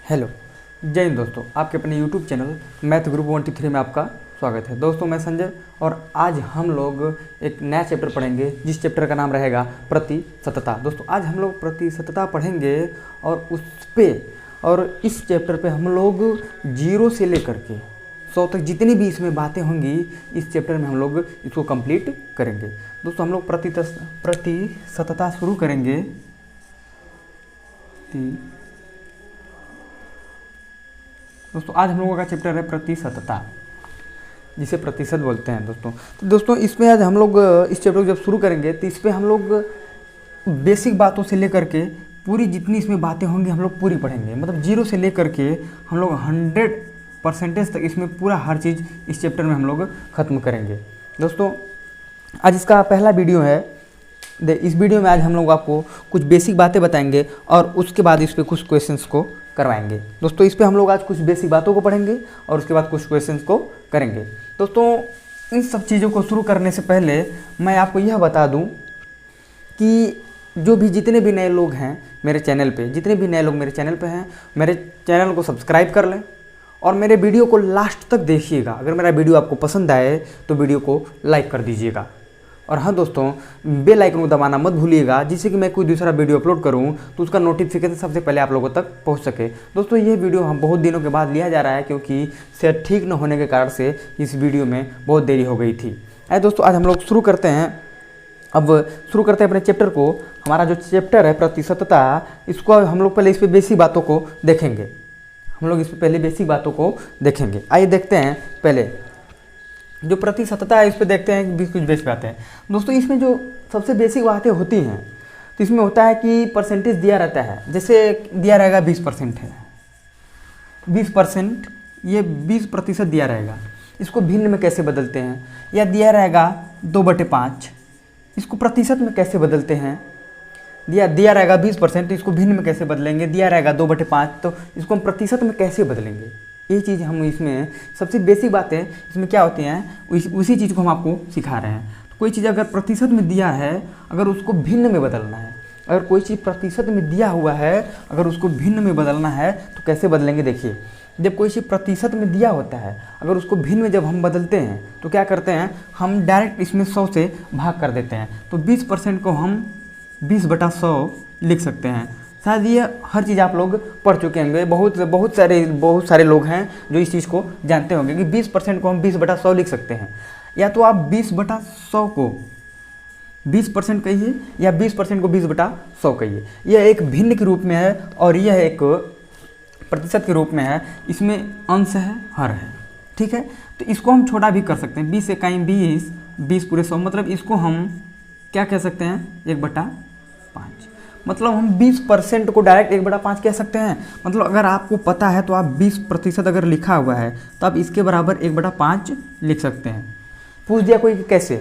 Hello, जय हिंद दोस्तों। आपके अपने यूट्यूब चैनल मैथ ग्रुप 123 में आपका स्वागत है। दोस्तों मैं संजय और आज हम लोग एक नया चैप्टर पढ़ेंगे जिस चैप्टर का नाम रहेगा प्रतिशतता। दोस्तों आज हम लोग प्रतिशतता पढ़ेंगे और इस चैप्टर पे हम लोग 0 से लेकर के 100 तक जितनी भी इसमें बातें होंगी इस चैप्टर में हम लोग इसको कंप्लीट करेंगे। दोस्तों हम लोग प्रतिशतता शुरू करेंगे। दोस्तों आज हम लोगों का चैप्टर है प्रतिशतता, जिसे प्रतिशत बोलते हैं दोस्तों। तो दोस्तों इसमें आज हम लोग इस चैप्टर को जब शुरू करेंगे तो इस पर हम लोग बेसिक बातों से लेकर के पूरी जितनी इसमें बातें होंगी हम लोग पूरी पढ़ेंगे। मतलब 0 से लेकर के हम लोग 100% तक इसमें पूरा हर चीज़ इस चैप्टर में हम लोग ख़त्म करेंगे। दोस्तों आज इसका पहला वीडियो है। इस वीडियो में आज हम लोग आपको कुछ बेसिक बातें बताएंगे और उसके बाद इस पर कुछ क्वेश्चंस को करवाएंगे। दोस्तों इस पे हम लोग आज कुछ बेसिक बातों को पढ़ेंगे और उसके बाद कुछ क्वेश्चंस को करेंगे। दोस्तों इन सब चीज़ों को शुरू करने से पहले मैं आपको यह बता दूं कि जो भी जितने भी नए लोग हैं मेरे चैनल पे, हैं मेरे चैनल को सब्सक्राइब कर लें और मेरे वीडियो को लास्ट तक देखिएगा। अगर मेरा वीडियो आपको पसंद आए तो वीडियो को लाइक कर दीजिएगा। और हाँ दोस्तों, बेल आइकन को दबाना मत भूलिएगा, जिससे कि मैं कोई दूसरा वीडियो अपलोड करूं तो उसका नोटिफिकेशन सबसे पहले आप लोगों तक पहुंच सके। दोस्तों ये वीडियो हम बहुत दिनों के बाद लिया जा रहा है क्योंकि सेहत ठीक न होने के कारण से इस वीडियो में बहुत देरी हो गई थी। दोस्तों आज हम लोग शुरू करते हैं। अपने चैप्टर को। हमारा जो चैप्टर है प्रतिशतता, इसको हम लोग पहले इस पर बेसिक बातों को देखेंगे। आइए देखते हैं। पहले जो प्रतिशतता है इस पर देखते हैं कुछ बेसिक बातें। दोस्तों इसमें जो सबसे बेसिक बातें होती हैं तो इसमें होता है कि परसेंटेज दिया रहता है। जैसे दिया रहेगा 20% है, 20%, ये 20% दिया रहेगा। इसको भिन्न में कैसे बदलते हैं? या दिया रहेगा 2/5, इसको प्रतिशत में कैसे बदलते हैं? दिया रहेगा 20%, इसको भिन्न में कैसे बदलेंगे? दिया रहेगा 2/5, तो इसको हम प्रतिशत में कैसे बदलेंगे? ये चीज़ हम इसमें सबसे बेसिक बातें इसमें क्या होती हैं उसी चीज़ को हम आपको सिखा रहे हैं। तो कोई चीज़ अगर प्रतिशत में दिया है, अगर उसको भिन्न में बदलना है, अगर कोई चीज़ प्रतिशत में दिया हुआ है अगर उसको भिन्न में बदलना है तो कैसे बदलेंगे? देखिए, जब कोई चीज़ प्रतिशत में दिया होता है अगर उसको भिन्न में जब हम बदलते हैं तो क्या करते हैं, हम डायरेक्ट इसमें 100 से भाग कर देते हैं। तो 20% को हम 20/100 लिख सकते हैं। शायद ये हर चीज़ आप लोग पढ़ चुके होंगे। बहुत सारे लोग हैं जो इस चीज़ को जानते होंगे कि 20% को हम 20/100 लिख सकते हैं। या तो आप 20/100 को 20% कहिए या 20% को 20/100 कहिए। यह एक भिन्न के रूप में है और यह एक प्रतिशत के रूप में है। इसमें अंश है, हर है, ठीक है। तो इसको हम छोटा भी कर सकते हैं। 20 इकाई 20, 20 पूरे 100, मतलब इसको हम क्या कह सकते हैं? 1/5। मतलब हम 20% को डायरेक्ट 1/5 कह सकते हैं। मतलब अगर आपको पता है तो आप 20% अगर लिखा हुआ है तो आप इसके बराबर 1/5 लिख सकते हैं। पूछ दिया कोई कि कैसे,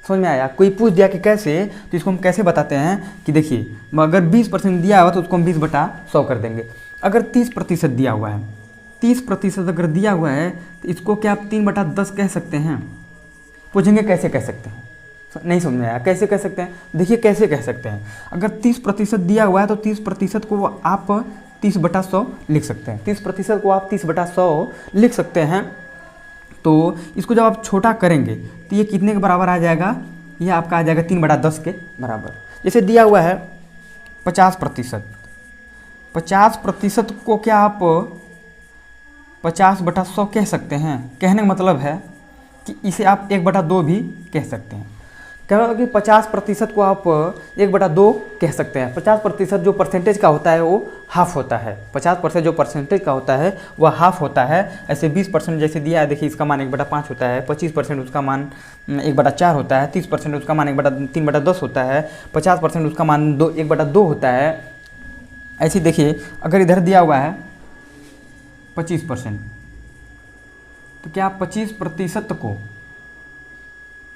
समझ में आया? कोई पूछ दिया कि कैसे, तो इसको हम कैसे बताते हैं कि देखिए, अगर 20% दिया हुआ तो उसको हम 20/100 कर देंगे। अगर 30% दिया हुआ है, 30% अगर दिया हुआ है तो इसको क्या आप 3/10 कह सकते हैं? पूछेंगे कैसे कह सकते हैं? नहीं समझ में आया? कैसे कह सकते हैं? देखिए कैसे कह सकते हैं। अगर 30% दिया हुआ है तो 30% को आप 30/100 लिख सकते हैं। 30% को आप 30/100 लिख सकते हैं। तो इसको जब आप छोटा करेंगे तो ये कितने के बराबर आ जाएगा? ये आपका आ जाएगा 3/10 के बराबर। जैसे दिया हुआ है 50%, 50% को क्या आप 50/100 कह सकते हैं? कहने का मतलब है कि इसे आप 1/2 भी कह सकते हैं। कह कि 50% को आप 1/2 कह सकते हैं। 50% जो परसेंटेज का होता है वो हाफ होता है। 50% जो परसेंटेज का होता है वह हाफ होता है। ऐसे 20% जैसे दिया है, देखिए इसका मान 1/5 होता है, 25% उसका मान 1/4 होता है, 30% उसका मान 3/10 होता है, 50% उसका मान 1/2 होता है। ऐसे देखिए अगर इधर दिया हुआ है 25%, तो क्या आप 25% को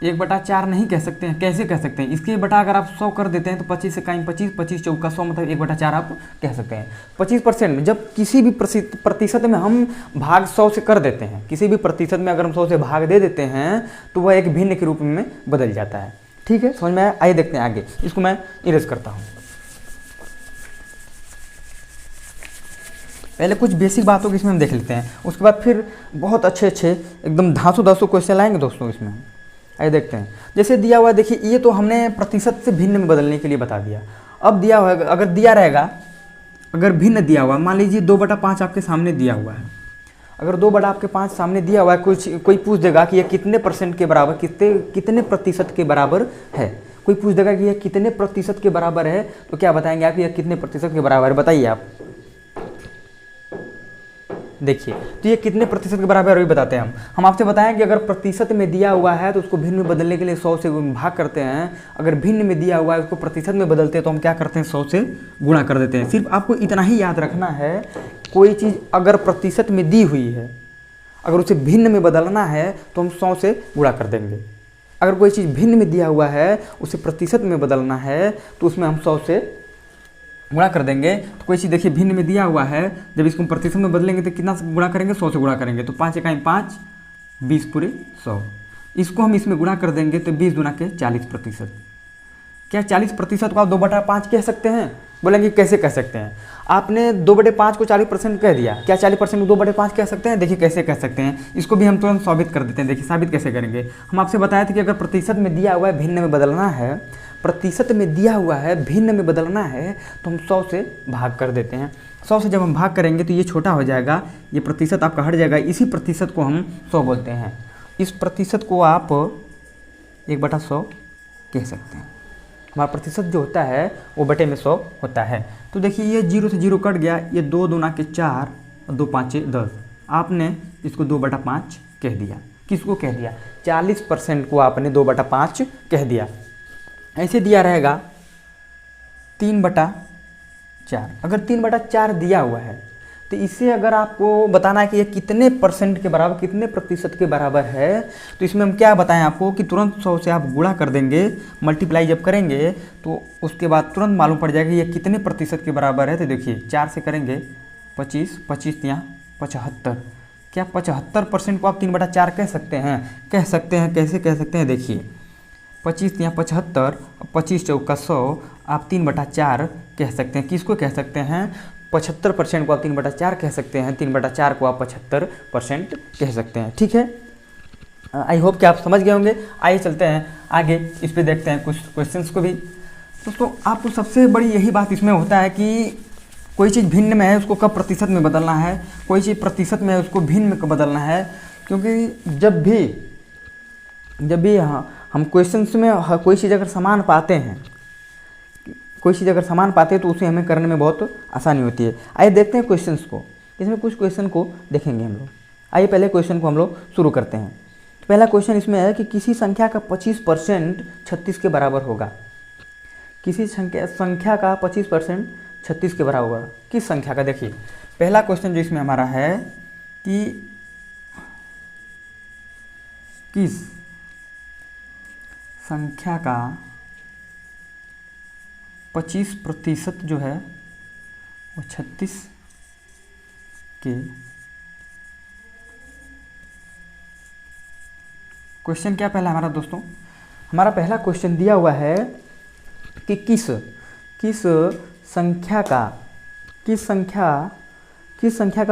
1/4 नहीं कह सकते हैं? कैसे कह सकते हैं? इसके बटा अगर आप 100 कर देते हैं तो 25 इकाई 25, 25 चौका 100, मतलब 1/4 आप कह सकते हैं। 25% में जब किसी भी प्रतिशत में हम भाग 100 से कर देते हैं, किसी भी प्रतिशत में अगर हम 100 से भाग दे देते हैं तो वह एक भिन्न के रूप में बदल जाता है। ठीक है, समझ में आया? आइए देखते हैं आगे। इसको मैं इरेज करता हूँ। पहले कुछ बेसिक बातों को इसमें हम देख लेते हैं, उसके बाद फिर बहुत अच्छे अच्छे एकदम धांसू धांसू क्वेश्चन लाएंगे दोस्तों इसमें। आइए देखते हैं। जैसे दिया हुआ देखिए, ये तो हमने प्रतिशत से भिन्न में बदलने के लिए बता दिया। अब दिया हुआ अगर दिया रहेगा, अगर भिन्न दिया हुआ, मान लीजिए 2/5 आपके सामने दिया हुआ है। अगर 2/5 सामने दिया हुआ है, कोई पूछ देगा कि यह कितने % के बराबर, कितने प्रतिशत के बराबर है। कोई पूछ देगा कि यह कितने प्रतिशत के बराबर है, तो क्या बताएंगे आप, यह कितने प्रतिशत के बराबर है, बताइए आप। देखिए, तो ये कितने प्रतिशत के बराबर है वही बताते हैं हम आपसे बताएं कि अगर प्रतिशत में दिया हुआ है तो उसको भिन्न में बदलने के लिए 100 से भाग करते हैं। अगर भिन्न में दिया हुआ है उसको प्रतिशत में बदलते हैं तो हम क्या करते हैं, 100 से गुणा कर देते हैं। सिर्फ आपको इतना ही याद रखना है, कोई चीज़ अगर प्रतिशत में दी हुई है, अगर उसे भिन्न में बदलना है तो हम 100 से गुणा कर देंगे। अगर कोई चीज़ भिन्न में दिया हुआ है, उसे प्रतिशत में बदलना है तो उसमें हम 100 से गुणा कर देंगे। तो कोई चीज़ देखिए भिन्न में दिया हुआ है, जब इसको हम प्रतिशत में बदलेंगे तो कितना गुणा करेंगे, 100 से गुणा करेंगे। तो 5 × 5 20 पूरे 100। इसको हम इसमें गुणा कर देंगे तो 20 गुना के 40%। क्या 40% को आप 2/5 कह सकते हैं? बोलेंगे कैसे कह सकते हैं? आपने 2/5 को 40% कह दिया, क्या 40% को 2/5 कह सकते हैं? देखिए कैसे कह सकते हैं, इसको भी हम तुरंत साबित कर देते हैं। देखिए साबित कैसे करेंगे, हम आपसे बताए थे कि अगर प्रतिशत में दिया हुआ है भिन्न में बदलना है, प्रतिशत में दिया हुआ है भिन्न में बदलना है तो हम 100 से भाग कर देते हैं। 100 से जब हम भाग करेंगे तो ये छोटा हो जाएगा, ये प्रतिशत आपका हट जाएगा। इसी प्रतिशत को हम 100 बोलते हैं। इस प्रतिशत को आप 1/100 कह सकते हैं। हमारा प्रतिशत जो होता है वो बटे में 100 होता है। तो देखिए ये 0 से 0 कट गया, ये 2 दूना के 4 और 2 5 10। आपने इसको 2/5 कह दिया। किसको कह दिया? 40% को आपने 2/5 कह दिया। ऐसे दिया रहेगा 3/4। अगर 3/4 दिया हुआ है तो इससे अगर आपको बताना है कि ये कितने % के बराबर, कितने प्रतिशत के बराबर है, तो इसमें हम क्या बताएं आपको कि तुरंत 100 से आप गुणा कर देंगे, मल्टीप्लाई जब करेंगे तो उसके बाद तुरंत मालूम पड़ जाएगा ये कितने प्रतिशत के बराबर है। तो देखिए 4 से करेंगे 25, 25 या 75। क्या 75% को आप 3/4 कह सकते हैं? कह सकते हैं। कैसे कह सकते हैं? देखिए 25 या 75, 25 चौका 100, आप 3/4 कह सकते हैं। किसको कह सकते हैं? 75% को आप 3/4 कह सकते हैं, 3/4 को आप 75% कह सकते हैं। ठीक है, आई होप कि आप समझ गए होंगे। आइए चलते हैं आगे, इस पे देखते हैं कुछ क्वेश्चंस को भी। दोस्तों आपको सबसे बड़ी यही बात इसमें होता है कि कोई चीज़ भिन्न में है उसको कब प्रतिशत में बदलना है, कोई चीज़ प्रतिशत में है उसको भिन्न में कब बदलना है। क्योंकि जब भी हम क्वेश्चंस में कोई चीज़ अगर समान पाते हैं, तो उसे हमें करने में बहुत आसानी होती है। आइए देखते हैं क्वेश्चंस को। इसमें कुछ क्वेश्चन को देखेंगे हम लोग। आइए पहले क्वेश्चन को हम लोग शुरू करते हैं। तो पहला क्वेश्चन इसमें है कि किसी संख्या का 25% 36 के बराबर होगा। किसी संख्या का 25% 36 के बराबर होगा। किस संख्या का? देखिए पहला क्वेश्चन जो इसमें हमारा है कि किस संख्या का 25% जो है वो 36 के, क्वेश्चन क्या पहला हमारा दोस्तों, हमारा पहला क्वेश्चन दिया हुआ है कि किस संख्या का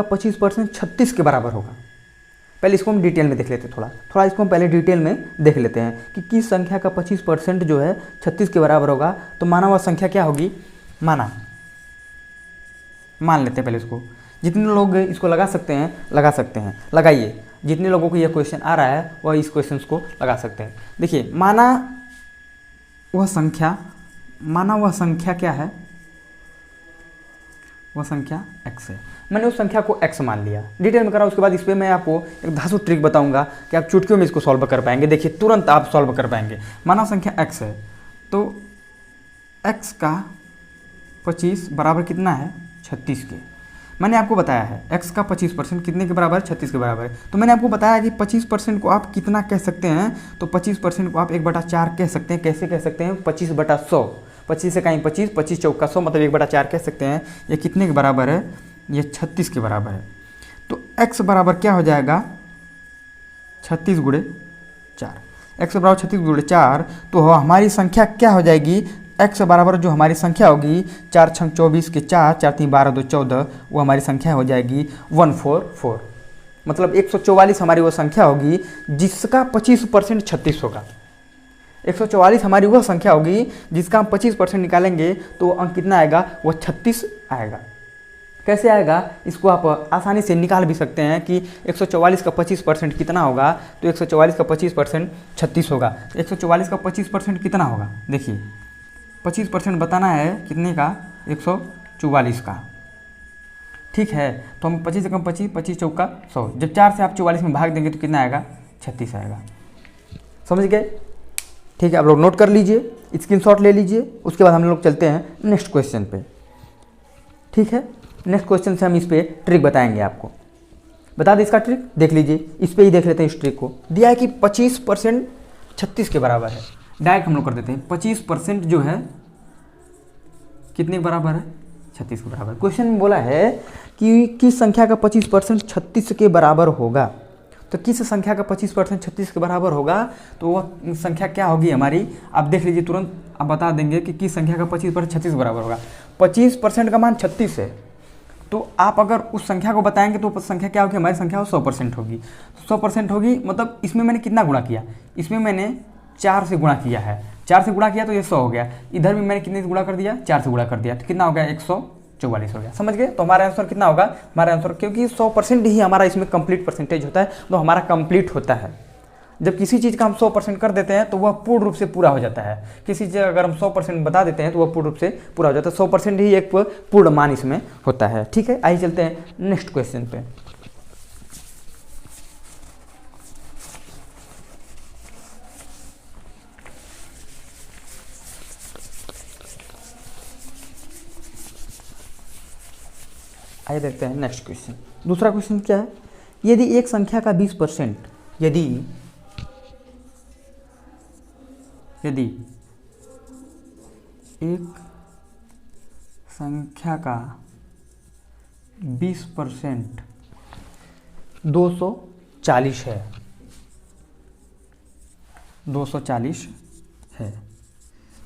25% 36 के बराबर होगा। पहले इसको हम डिटेल में देख लेते हैं, थोड़ा इसको हम पहले डिटेल में देख लेते हैं कि किस संख्या का 25% जो है 36 के बराबर होगा। तो माना हुआ संख्या क्या होगी? मान लेते हैं पहले इसको। जितने लोग इसको लगा सकते हैं लगाइए। जितने लोगों को यह क्वेश्चन आ रहा है वह इस क्वेश्चन को लगा सकते हैं। देखिए माना वह संख्या क्या है? वह संख्या x है। मैंने उस संख्या को x मान लिया, डिटेल में करा। उसके बाद इस पर मैं आपको एक धांसू ट्रिक बताऊंगा कि आप चुटकियों में इसको सॉल्व कर पाएंगे। देखिए तुरंत आप सॉल्व कर पाएंगे। माना संख्या x है तो x का 25 बराबर कितना है? 36 के। मैंने आपको बताया है x का 25% कितने के बराबर? 36 के बराबर है। तो मैंने आपको बताया कि 25% को आप कितना कह सकते हैं? तो 25% को आप 1/4 कह सकते हैं। कैसे कह सकते हैं? 25/100। 25 से कहीं 25, 25 चौका 100 मतलब 1/4 कह सकते हैं। ये कितने के बराबर है? ये 36 के बराबर है। तो x बराबर क्या हो जाएगा? 36 × 4। x बराबर 36 × 4। तो हमारी संख्या क्या हो जाएगी? x बराबर जो हमारी संख्या होगी 4 छंग 24 के 4, 4 3 12 2 14, वो हमारी संख्या हो जाएगी 144। मतलब 144 हमारी वो संख्या होगी जिसका 25% 36 होगा। 144 हमारी वह संख्या होगी जिसका हम 25% निकालेंगे तो अंक कितना आएगा, वो 36 आएगा। कैसे आएगा, इसको आप आसानी से निकाल भी सकते हैं कि 144 का 25% कितना होगा, तो 144 का 25% 36 होगा। 144 का 25% कितना होगा, देखिए 25% बताना है कितने का, 144 का। ठीक है, तो हम 25 से कम 25, 25 चौका 100, जब 4 से आप 44 में भाग देंगे तो कितना आएगा, 36 आएगा। समझ गए? ठीक है, आप लोग नोट कर लीजिए, स्क्रीनशॉट ले लीजिए। उसके बाद हम लोग चलते हैं नेक्स्ट क्वेश्चन पे। ठीक है, नेक्स्ट क्वेश्चन से हम इस पे ट्रिक बताएंगे आपको। बता दें इसका ट्रिक, देख लीजिए, इस पे ही देख लेते हैं इस ट्रिक को। दिया है कि 25% 36 के बराबर है, डायरेक्ट हम लोग कर देते हैं। 25% जो है कितने के बराबर है, 36 के बराबर। क्वेश्चन में बोला है कि किस संख्या का 25% 36 के बराबर होगा। तो किस संख्या का 25% 36 के बराबर होगा, तो वह संख्या क्या होगी हमारी, आप देख लीजिए, तुरंत आप बता देंगे कि किस संख्या का 25% 36 के बराबर होगा। 25% का मान 36 है, तो आप अगर उस संख्या को बताएंगे तो संख्या क्या होगी, हमारी संख्या 100% होगी। 100% होगी, मतलब इसमें मैंने कितना गुणा किया, इसमें मैंने 4 से गुणा किया है, 4 से गुणा किया तो ये 100 हो गया। इधर भी मैंने कितने से गुणा कर दिया, 4 से गुणा कर दिया, तो कितना हो गया, 144 हो गया। समझ गए? तो हमारा आंसर कितना होगा, हमारा आंसर, क्योंकि 100% ही हमारा इसमें कंप्लीट परसेंटेज होता है, तो हमारा कंप्लीट होता है। जब किसी चीज़ का हम 100% कर देते हैं तो वह पूर्ण रूप से पूरा हो जाता है। किसी चीज़ अगर हम 100% बता देते हैं तो वह पूर्ण रूप से पूरा हो जाता है। 100% ही एक पूर्ण मान इसमें होता है। ठीक है, आइए चलते हैं नेक्स्ट क्वेश्चन पे। आइए देखते हैं नेक्स्ट क्वेश्चन। दूसरा क्वेश्चन क्या है, यदि एक संख्या का 20%, यदि एक संख्या का 20% 240 है, 240 है।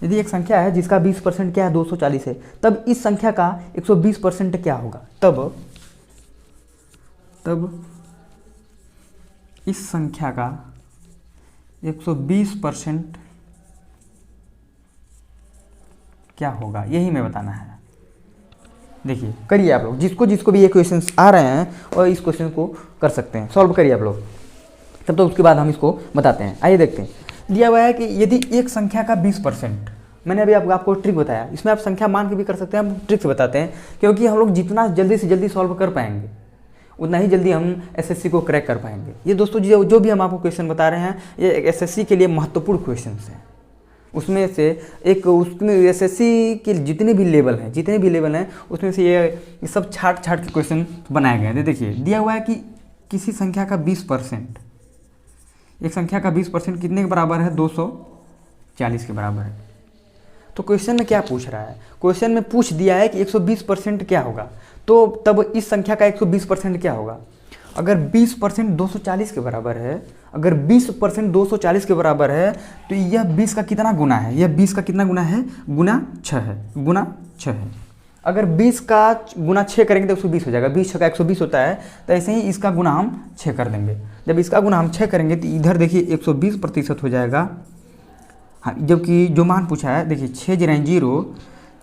यदि एक संख्या है जिसका 20% क्या है, 240 है, तब इस संख्या का 120% क्या होगा। तब इस संख्या का 120% क्या होगा, यही मैं बताना है। देखिए, करिए आप लोग, जिसको भी ये क्वेश्चंस आ रहे हैं और इस क्वेश्चन को कर सकते हैं, सॉल्व करिए आप लोग, तब तो उसके बाद हम इसको बताते हैं। आइए देखते हैं, दिया हुआ है कि यदि एक संख्या का 20%, मैंने अभी आपको ट्रिक बताया, इसमें आप संख्या मान के भी कर सकते हैं, हम ट्रिक से बताते हैं, क्योंकि हम लोग जितना जल्दी से जल्दी सॉल्व कर पाएंगे उतना ही जल्दी हम एसएससी को क्रैक कर पाएंगे। ये दोस्तों जो भी हम आपको क्वेश्चन बता रहे हैं, ये एसएससी के लिए महत्वपूर्ण क्वेश्चन हैं। उसमें से एक, उसमें एसएससी के जितने भी लेवल हैं उसमें से ये सब छाट के क्वेश्चन बनाए गए हैं। देखिए, दिया हुआ है कि किसी संख्या का 20%, एक संख्या का 20% कितने के बराबर है, 240 के बराबर है। तो क्वेश्चन में क्या पूछ रहा है, क्वेश्चन में पूछ दिया है कि 120% क्या होगा, तो तब इस संख्या का 120% क्या होगा। अगर 20% 240 के बराबर है, अगर 20% 240 के बराबर है, तो यह 20 का कितना गुना है, यह 20 का कितना गुना है, गुना 6 है। अगर 20 का गुना 6 करेंगे तो 120 हो जाएगा, 20 6 का 120 होता है। तो ऐसे ही इसका गुना हम 6 कर देंगे। जब इसका गुना हम 6 करेंगे तो इधर देखिए 120% हो जाएगा। हाँ, जबकि जो मान पूछा है, देखिए 6 0 0,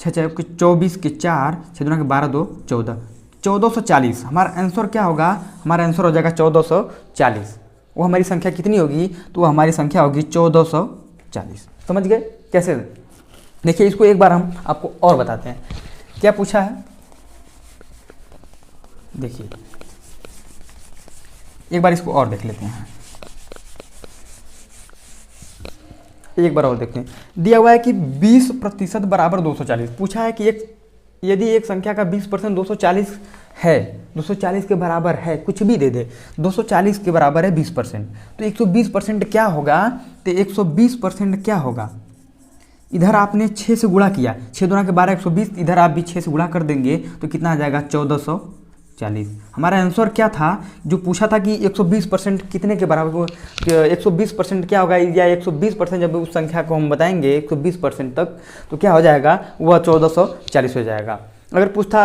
6 24 के 4, 6 2 के 12 2 14, 1440 हमारा आंसर क्या होगा, हमारा आंसर हो जाएगा 1440। वो हमारी संख्या कितनी होगी, तो वो हमारी संख्या होगी 1440। समझ गए कैसे? देखिए, इसको एक बार हम आपको और बताते हैं, क्या पूछा है। देखिए, एक बार इसको और देख लेते हैं, एक बार और देखते हैं। दिया हुआ है कि 20% बराबर 240। पूछा है कि यदि एक संख्या का 20% 240 है, 240 के बराबर है, कुछ भी दे दे, 240 के बराबर है 20%, तो 120% क्या होगा। तो 120% क्या होगा, इधर आपने 6 से गुणा किया, 6 2 के 12 120, इधर आप भी 6 से गुणा कर देंगे तो कितना आ जाएगा, 1440। 40। हमारा आंसर क्या था, जो पूछा था कि 120% कितने के बराबर, 120% क्या होगा, या 120% जब उस संख्या को हम बताएंगे 120% तक तो क्या हो जाएगा, वह 1440 हो जाएगा। अगर पूछता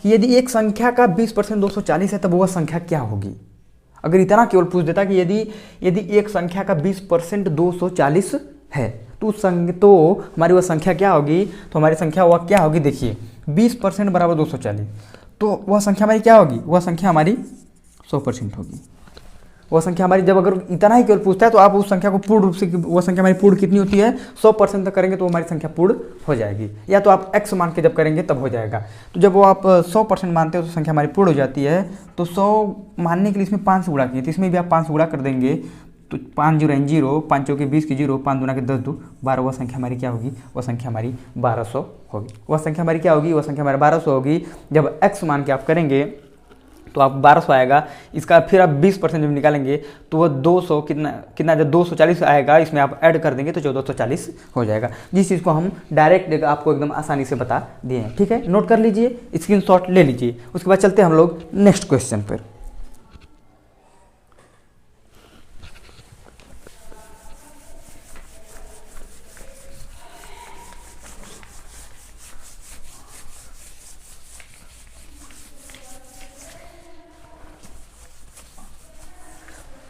कि यदि एक संख्या का 20% 240 है तब वह संख्या क्या होगी, अगर इतना केवल पूछ देता कि यदि एक संख्या का 20% 240 है तो हमारी वह संख्या क्या होगी, तो हमारी संख्या वह क्या होगी, देखिए 20% बराबर 240, तो वह संख्या हमारी क्या होगी, वह संख्या हमारी 100% होगी। वह संख्या हमारी, जब अगर इतना ही केवल पूछता है तो आप उस संख्या को पूर्ण रूप से, वह संख्या हमारी पूर्ण कितनी होती है, 100% तक करेंगे तो हमारी संख्या पूर्ण हो जाएगी, या तो आप x मान के जब करेंगे तब हो जाएगा। तो जब वो आप 100% मानते हो तो संख्या हमारी पूर्ण हो जाती है। तो 100 मानने के लिए इसमें 5 से गुणा किए, तो इसमें भी आप 5 से गुणा कर देंगे तो 5 0 0, 5 चौके 20 की 0, 5 दूना के 10 2 12, वह संख्या हमारी क्या होगी, वह संख्या हमारी 1200 होगी। वह संख्या हमारी क्या होगी, वह संख्या हमारी 1200 होगी। जब x मान के आप करेंगे तो आप 1200 आएगा, इसका फिर आप 20% जब निकालेंगे तो वह 200 कितना जब 240 आएगा, इसमें आप ऐड कर देंगे तो 1440 हो जाएगा। जिस चीज़ को हम डायरेक्ट आपको एकदम आसानी से बता दिए हैं। ठीक है, नोट कर लीजिए, स्क्रीनशॉट ले लीजिए। उसके बाद चलते हैं हम लोग नेक्स्ट क्वेश्चन पर।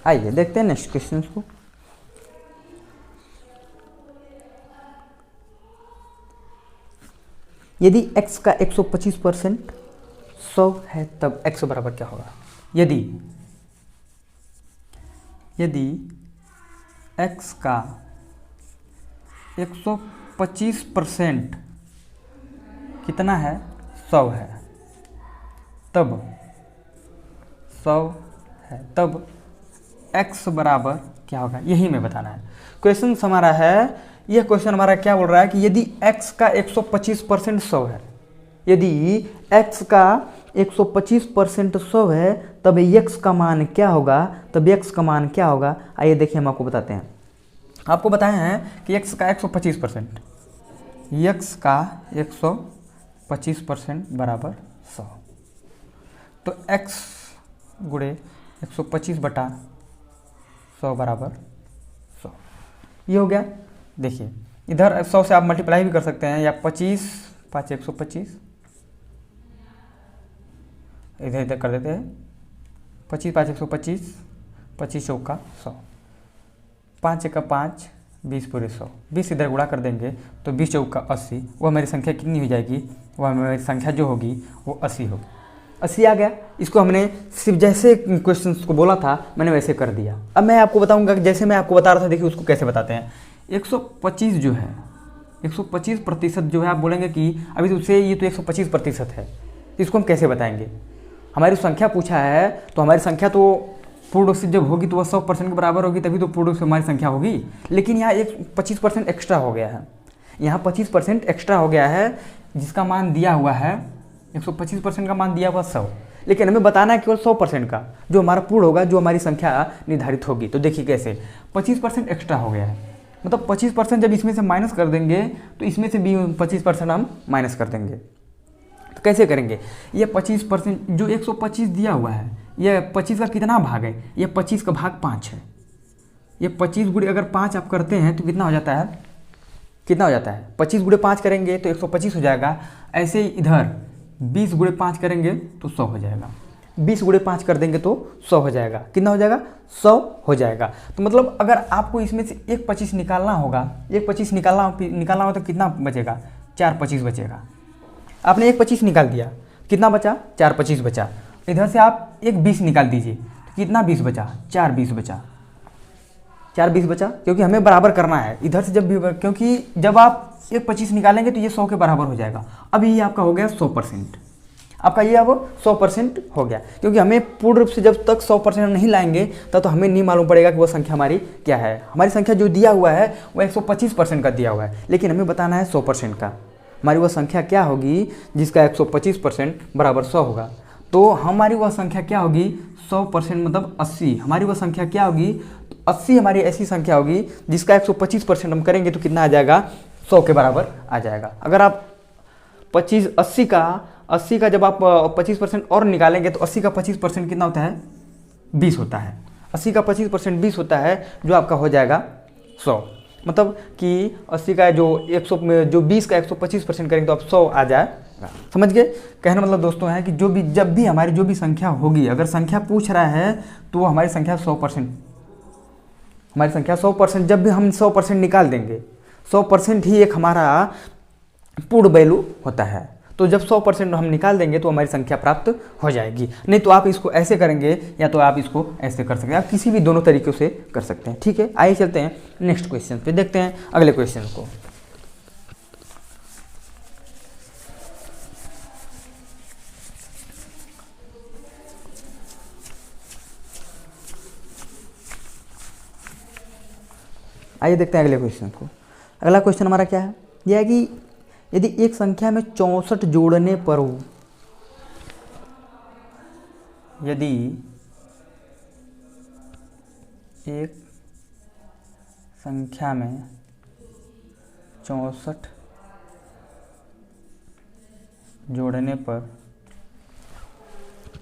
आइए देखते हैं नेक्स्ट क्वेश्चन को। यदि x का 125% 100 है तब x बराबर क्या होगा। यदि x का 125% कितना है, 100 है, तब 100 है तब x बराबर क्या होगा, यही में बताना है। क्वेश्चन हमारा है, यह क्वेश्चन हमारा क्या बोल रहा है कि यदि x का 125% 100 है, यदि x का 125% 100 है तब x का मान क्या होगा, तब x का मान क्या होगा। आइए देखिए, हम आपको बताते हैं। आपको बताए हैं कि x का 125%, x का 125% बराबर 100, तो x गुणे 125 बटा 100 बराबर 100, ये हो गया। देखिए इधर 100 से आप मल्टीप्लाई भी कर सकते हैं, या 25 5 125, इधर इधर कर देते हैं, 25 5 125, 25 चौका 100, 5 1 5, 20 पूरे 100, 20 इधर गुणा कर देंगे तो 20 चौका 80, वो हमारी संख्या कितनी हो जाएगी, वह हमारी संख्या जो होगी वो 80 होगी। 80 आ गया। इसको हमने सिर्फ जैसे क्वेश्चन को बोला था मैंने वैसे कर दिया। अब मैं आपको बताऊंगा कि जैसे मैं आपको बता रहा था, देखिए उसको कैसे बताते हैं। 125 जो है, 125% जो है, आप बोलेंगे कि अभी तो से ये तो 125% है, इसको हम कैसे बताएंगे। हमारी संख्या पूछा है तो हमारी संख्या तो पूर्ण रूप से जब होगी तो वह 100% के बराबर होगी, तभी तो पूर्ण रूप से हमारी संख्या होगी। लेकिन यहाँ 25% एक्स्ट्रा हो गया है, यहाँ 25% एक्स्ट्रा हो गया है, जिसका मान दिया हुआ है 125% का मान दिया हुआ 100, लेकिन हमें बताना है केवल 100% का, जो हमारा पूर्ण होगा, जो हमारी संख्या निर्धारित होगी। तो देखिए कैसे 25% एक्स्ट्रा हो गया है, मतलब 25% जब इसमें से माइनस कर देंगे तो इसमें से भी 25% हम माइनस कर देंगे। तो कैसे करेंगे, ये 25% जो 125 दिया हुआ है, ये 25 का कितना भाग है, ये 25 का भाग 5 है। ये 25 गुणे अगर 5 आप करते हैं तो कितना हो जाता है, 25 गुणे 5 करेंगे तो 125 हो जाएगा। ऐसे ही इधर 20 गुणे 5 करेंगे तो 100 हो जाएगा, 20 गुणे 5 कर देंगे तो 100 हो जाएगा। कितना हो जाएगा, 100 हो जाएगा। तो मतलब अगर आपको इसमें से एक 25 निकालना होगा, एक 25 निकालना हो तो कितना बचेगा, 4 25 बचेगा। आपने एक 25 निकाल दिया, कितना बचा, 4 25 बचा। इधर से आप एक 20 निकाल दीजिए तो कितना 20 बचा, 4 20 बचा, 4 20 बचा, क्योंकि हमें बराबर करना है इधर से। जब भी, क्योंकि जब आप एक 25 निकालेंगे तो ये 100 के बराबर हो जाएगा। अब ये आपका हो गया 100%, आपका ये अब 100% हो गया, क्योंकि हमें पूर्ण रूप से जब तक 100% नहीं लाएंगे तब तो हमें नहीं मालूम पड़ेगा कि वो संख्या हमारी क्या है। हमारी संख्या जो दिया हुआ है वो 125% का दिया हुआ है, लेकिन हमें बताना है 100% का। हमारी वह संख्या क्या होगी जिसका 125% बराबर 100 होगा। तो हमारी वह संख्या क्या होगी, 100% मतलब 80। हमारी वह संख्या क्या होगी, 80 हमारी ऐसी संख्या होगी जिसका 125% हम करेंगे तो कितना आ जाएगा, 100 के बराबर आ जाएगा। अगर आप 80 का 80 का जब आप 25% और निकालेंगे तो 80 का 25% कितना होता है? 20 होता है। 80 का 25% 20 होता है, जो आपका हो जाएगा 100। मतलब कि 80 का जो 100 में जो 20 का 125% करेंगे तो आप 100 आ जाएगा। समझ गए? कहने मतलब दोस्तों है कि जो भी जब भी हमारी जो भी संख्या होगी, अगर संख्या पूछ रहा है तो हमारी संख्या 100%, हमारी संख्या 100%, जब भी हम 100% निकाल देंगे, 100% ही एक हमारा पूर्ण वैल्यू होता है। तो जब 100% हम निकाल देंगे तो हमारी संख्या प्राप्त हो जाएगी। नहीं तो आप इसको ऐसे करेंगे या तो आप इसको ऐसे कर सकते हैं, आप किसी भी दोनों तरीक़ों से कर सकते हैं। ठीक है, आइए चलते हैं नेक्स्ट क्वेश्चन पे, देखते हैं अगले क्वेश्चन को। आइए देखते हैं अगले क्वेश्चन को। अगला क्वेश्चन हमारा क्या है? यह है कि यदि एक संख्या में 64 जोड़ने पर, यदि एक संख्या में 64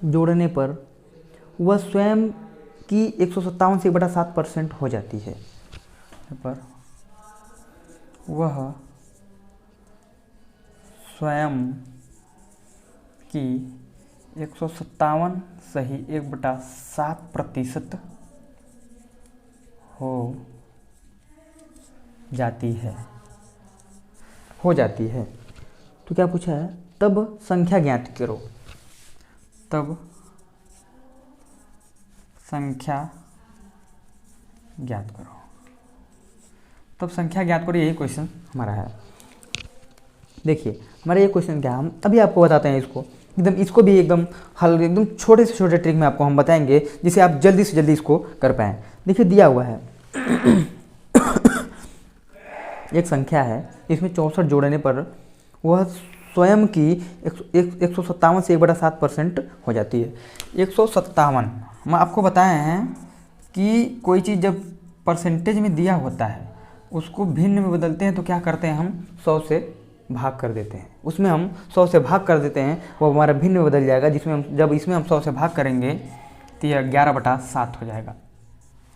जोड़ने पर वह स्वयं की 157 से 1/7% हो जाती है, पर वह स्वयं की 157 सही 1/7% हो जाती है। तो क्या पूछा है? तब संख्या ज्ञात करो। तब संख्या ज्ञात करो। तब संख्या ज्ञात करो, यही क्वेश्चन हमारा है। देखिए हमारा ये क्वेश्चन क्या है, हम अभी आपको बताते हैं इसको एकदम, इसको भी एकदम हल, एकदम छोटे से छोटे ट्रिक में आपको हम बताएंगे जिससे आप जल्दी से जल्दी इसको कर पाएँ। देखिए दिया हुआ है एक संख्या है, इसमें 64 जोड़ने पर वह स्वयं की 157 से 1/7% हो जाती है। 157 हम आपको बताए हैं कि कोई चीज़ जब परसेंटेज में दिया होता है उसको भिन्न में बदलते हैं तो क्या करते हैं, हम 100 से भाग कर देते हैं। उसमें हम 100 से भाग कर देते हैं, वो हमारा भिन्न में बदल जाएगा, जिसमें हम जब इसमें हम 100 से भाग करेंगे तो यह 11/7 हो जाएगा।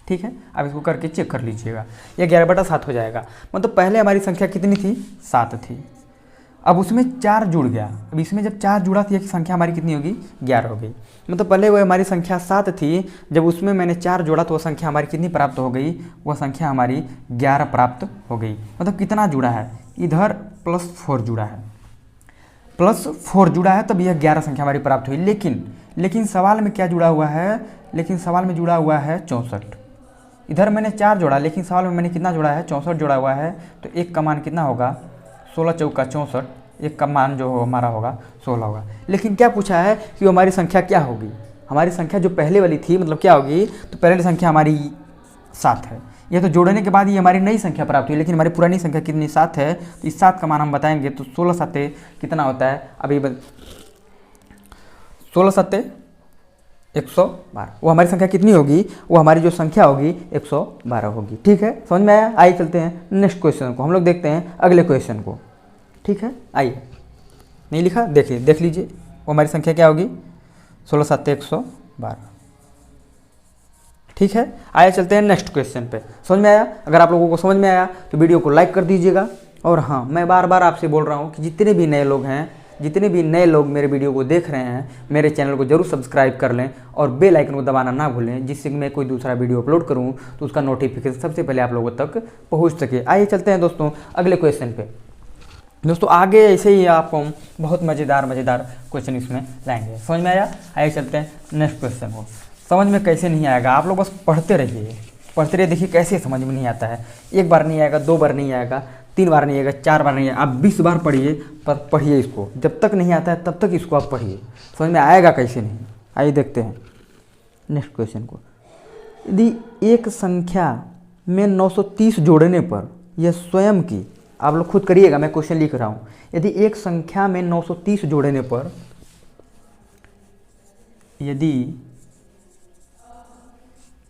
ठीक है, अब इसको करके चेक कर लीजिएगा, यह 11/7 हो जाएगा। मतलब पहले हमारी संख्या कितनी थी? 7 थी। अब उसमें 4 जुड़ गया, अब इसमें जब 4 जुड़ा तो यह संख्या हमारी कितनी होगी? 11 हो गई। मतलब पहले वह हमारी संख्या 7 थी, जब उसमें मैंने 4 जोड़ा तो वह संख्या हमारी कितनी प्राप्त हो गई? वह संख्या हमारी 11 प्राप्त हो गई। मतलब कितना जुड़ा है? इधर +4 जुड़ा है, +4 जुड़ा है, तब यह 11 संख्या हमारी प्राप्त हुई। लेकिन सवाल में क्या जुड़ा हुआ है? लेकिन सवाल में जुड़ा हुआ है 64। इधर मैंने 4 जोड़ा, लेकिन सवाल में मैंने कितना जोड़ा है? 64 जोड़ा हुआ है। तो एक का मान कितना होगा? 16 चौका 64, एक का मान जो हमारा होगा 16 होगा। लेकिन क्या पूछा है कि हमारी संख्या क्या होगी? हमारी संख्या जो पहले वाली थी मतलब क्या होगी? तो पहले संख्या हमारी 7 है, ये तो जोड़ने के बाद ये हमारी नई संख्या प्राप्त हुई, लेकिन हमारी पुरानी संख्या कितनी? 7 है। तो इस 7 का मान हम बताएंगे तो 16 सत्ते कितना होता है? अभी 16 सत्ते 112। वो हमारी संख्या कितनी होगी? वो हमारी जो संख्या होगी 112 होगी। ठीक है, समझ में आया? आइए चलते हैं नेक्स्ट क्वेश्चन को, हम लोग देखते हैं अगले क्वेश्चन को। ठीक है, आइए। नहीं लिखा? देखिए, देख लीजिए, वो हमारी संख्या क्या होगी? 16 सत्ते 112। ठीक है, आइए चलते हैं नेक्स्ट क्वेश्चन पे। समझ में आया? अगर आप लोगों को समझ में आया तो वीडियो को लाइक कर दीजिएगा। और हाँ, मैं बार बार आपसे बोल रहा हूँ कि जितने भी नए लोग मेरे वीडियो को देख रहे हैं, मेरे चैनल को जरूर सब्सक्राइब कर लें और बेल आइकन को दबाना ना भूलें, जिससे मैं कोई दूसरा वीडियो अपलोड करूँ तो उसका नोटिफिकेशन सबसे पहले आप लोगों तक पहुँच सके। आइए चलते हैं दोस्तों अगले क्वेश्चन पे। दोस्तों आगे ऐसे ही आपको बहुत मज़ेदार क्वेश्चन इसमें लाएंगे। समझ में आया? आइए चलते हैं नेक्स्ट क्वेश्चन को। समझ में कैसे नहीं आएगा, आप लोग बस पढ़ते रहिए, देखिए कैसे समझ में नहीं आता है। एक बार नहीं आएगा, 2 बार नहीं आएगा, 3 बार नहीं आएगा, 4 बार नहीं आएगा, आप 20 बार पढ़िए, पर पढ़िए इसको। जब तक नहीं आता है तब तक इसको आप पढ़िए, समझ में आएगा कैसे नहीं। आइए देखते हैं नेक्स्ट क्वेश्चन को। यदि एक संख्या में 930 जोड़ने पर यह स्वयं की, आप लोग खुद करिएगा, मैं क्वेश्चन लिख रहा हूँ। यदि एक संख्या में 930 जोड़ने पर, यदि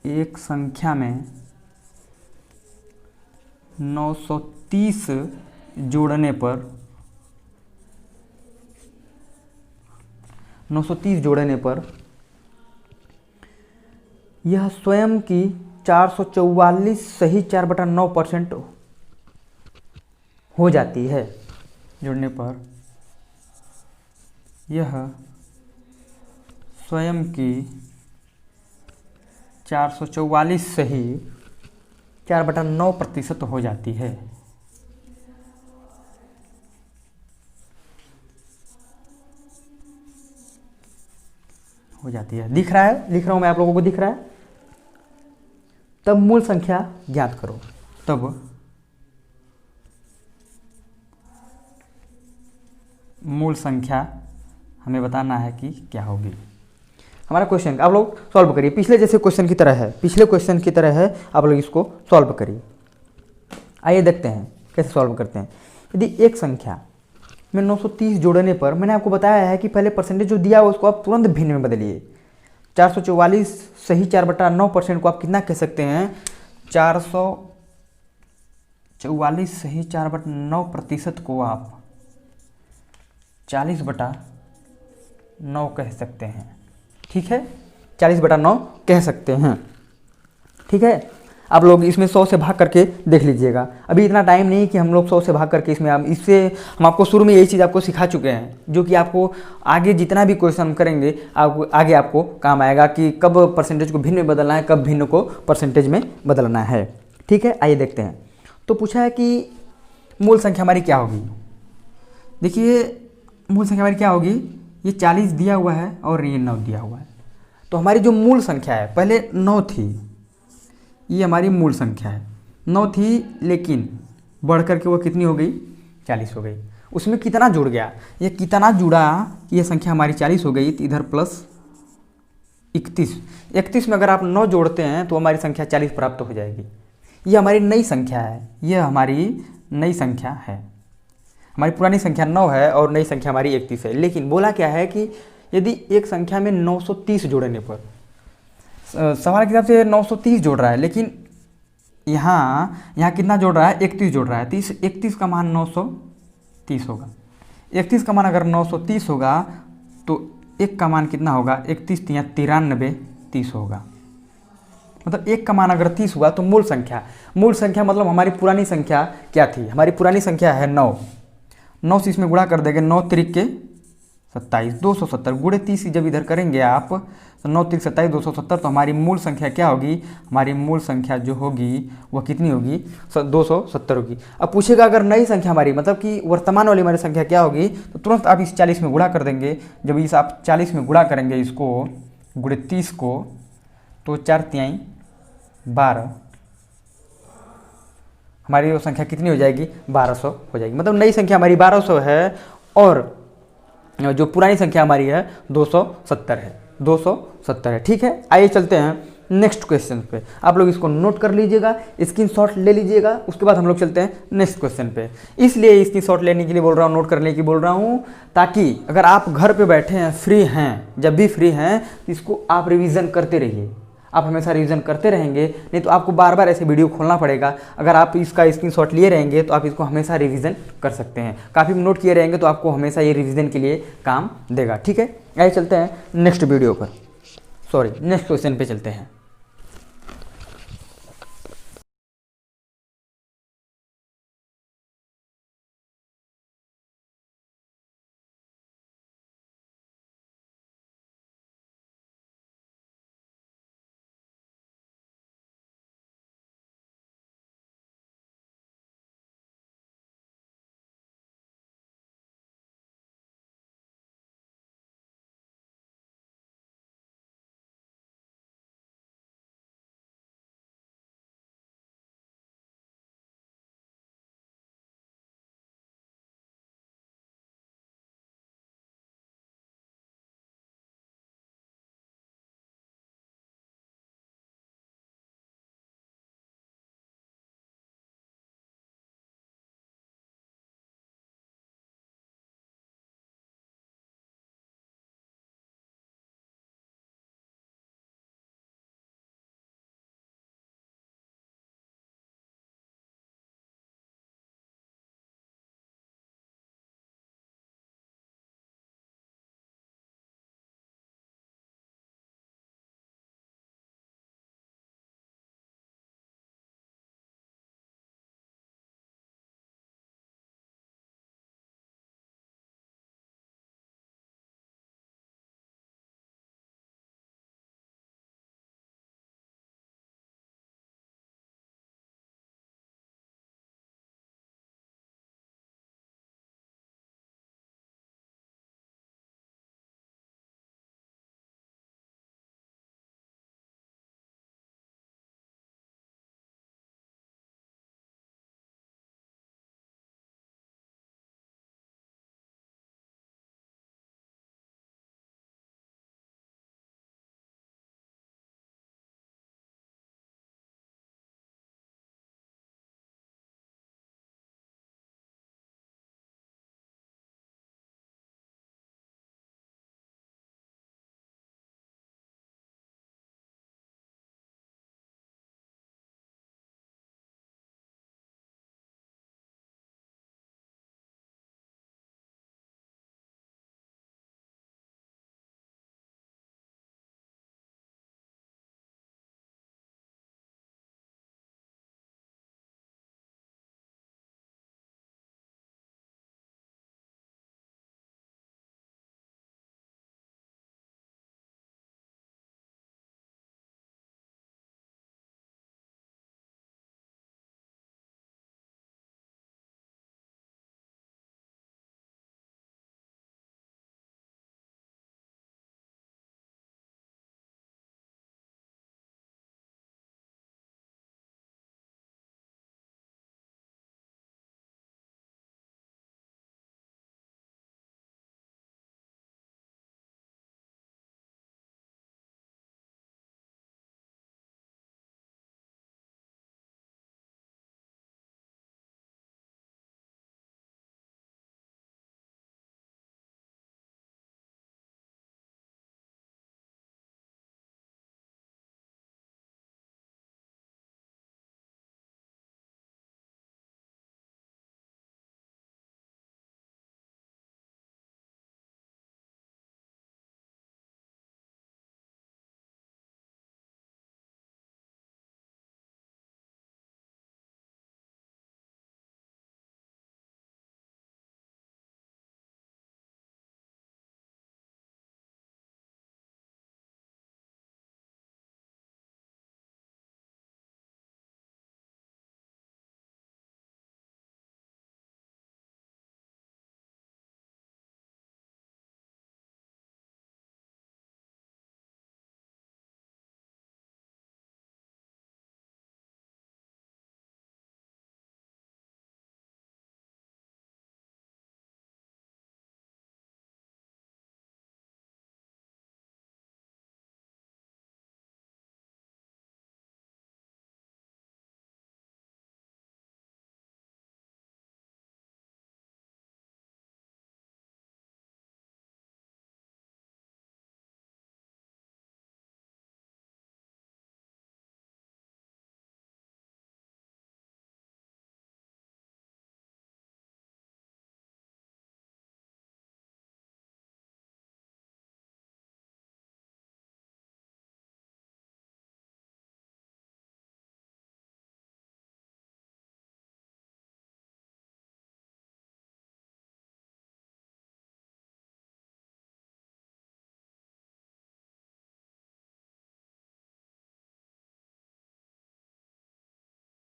एक संख्या में 930 जोड़ने पर 930 जोड़ने पर यह स्वयं की 444 सही 4/9% हो जाती है। जोड़ने पर यह स्वयं की 444 सही 4/9% हो जाती है। दिख रहा है, लिख रहा हूं मैं, आप लोगों को दिख रहा है। तब मूल संख्या ज्ञात करो। तब मूल संख्या हमें बताना है कि क्या होगी। हमारा क्वेश्चन आप लोग सॉल्व करिए, पिछले जैसे क्वेश्चन की तरह है, पिछले क्वेश्चन की तरह है, आप लोग इसको सॉल्व करिए। आइए देखते हैं कैसे सॉल्व करते हैं। यदि एक संख्या में 930 जोड़ने पर, मैंने आपको बताया है कि पहले परसेंटेज जो दिया है उसको आप तुरंत भिन्न में बदलिए। 444 सही 4/9% को आप कितना कह सकते हैं? 444 सही 4/9% को आप 40/9 कह सकते हैं। ठीक है, 40/9 कह सकते हैं। ठीक है, आप लोग इसमें 100 से भाग करके देख लीजिएगा। अभी इतना टाइम नहीं कि हम लोग 100 से भाग करके इसमें हम आपको शुरू में यही चीज़ आपको सिखा चुके हैं, जो कि आपको आगे जितना भी क्वेश्चन हम करेंगे आगे आपको काम आएगा कि कब परसेंटेज को भिन्न में बदलना है, कब भिन्न को परसेंटेज में बदलना है। ठीक है, आइए देखते हैं। तो पूछा है कि मूल संख्या हमारी क्या होगी। देखिए मूल संख्या हमारी क्या होगी, ये 40 दिया हुआ है और ये 9 दिया हुआ है। तो हमारी जो मूल संख्या है, पहले 9 थी, ये हमारी मूल संख्या है, 9 थी, लेकिन बढ़ करके वो कितनी हो गई? 40 हो गई। उसमें कितना जुड़ गया, ये कितना जुड़ा, ये संख्या हमारी 40 हो गई। तो इधर प्लस 31 में अगर आप 9 जोड़ते हैं तो हमारी संख्या 40 प्राप्त हो जाएगी। ये हमारी नई संख्या है, ये हमारी नई संख्या है। हमारी पुरानी संख्या 9 है और नई संख्या हमारी 31 है। लेकिन बोला क्या है कि यदि एक संख्या में 930 जोड़ने पर, सवाल के हिसाब से 930 जोड़ रहा है, लेकिन यहाँ कितना जोड़ रहा है? 31 जोड़ रहा है। तो इस 31 का मान 930 होगा। 31 का मान अगर 930 होगा तो 1 का मान कितना होगा? 31 या 93 30 होगा। मतलब 1 का मान अगर 30 हुआ तो मूल संख्या मतलब हमारी पुरानी संख्या क्या थी? हमारी पुरानी संख्या है 9 से इसमें गुणा कर देंगे, 9 त्रिक के 27, 270 गुणे 30 जब इधर करेंगे आप तो 9 त्रिक 27, 270। तो हमारी मूल संख्या क्या होगी? हमारी मूल संख्या जो होगी वह कितनी होगी? 270 होगी। अब पूछेगा अगर नई संख्या हमारी, मतलब कि वर्तमान वाली हमारी संख्या क्या होगी, तो तुरंत आप इस 40 में गुणा कर देंगे। जब इस आप 40 में गुणा करेंगे इसको गुणे 30 को, तो 4 तिहाई 12, हमारी वो संख्या कितनी हो जाएगी? 1200 हो जाएगी। मतलब नई संख्या हमारी 1200 है और जो पुरानी संख्या हमारी है 270 है। 270 है। ठीक है, आइए चलते हैं नेक्स्ट क्वेश्चन पे। आप लोग इसको नोट कर लीजिएगा, स्क्रीनशॉट ले लीजिएगा, उसके बाद हम लोग चलते हैं नेक्स्ट क्वेश्चन पे। इसलिए स्क्रीनशॉट लेने के लिए बोल रहा हूँ, नोट करने की बोल रहा हूँ, ताकि अगर आप घर पे बैठे हैं, फ्री हैं, जब भी फ्री हैं तो इसको आप रिवीजन करते रहिए। आप हमेशा रिवीजन करते रहेंगे, नहीं तो आपको बार बार ऐसे वीडियो खोलना पड़ेगा। अगर आप इसका स्क्रीनशॉट लिए रहेंगे तो आप इसको हमेशा रिवीजन कर सकते हैं। काफ़ी नोट किए रहेंगे तो आपको हमेशा ये रिवीजन के लिए काम देगा। ठीक है, आइए चलते हैं नेक्स्ट वीडियो पर, नेक्स्ट क्वेश्चन पे चलते हैं।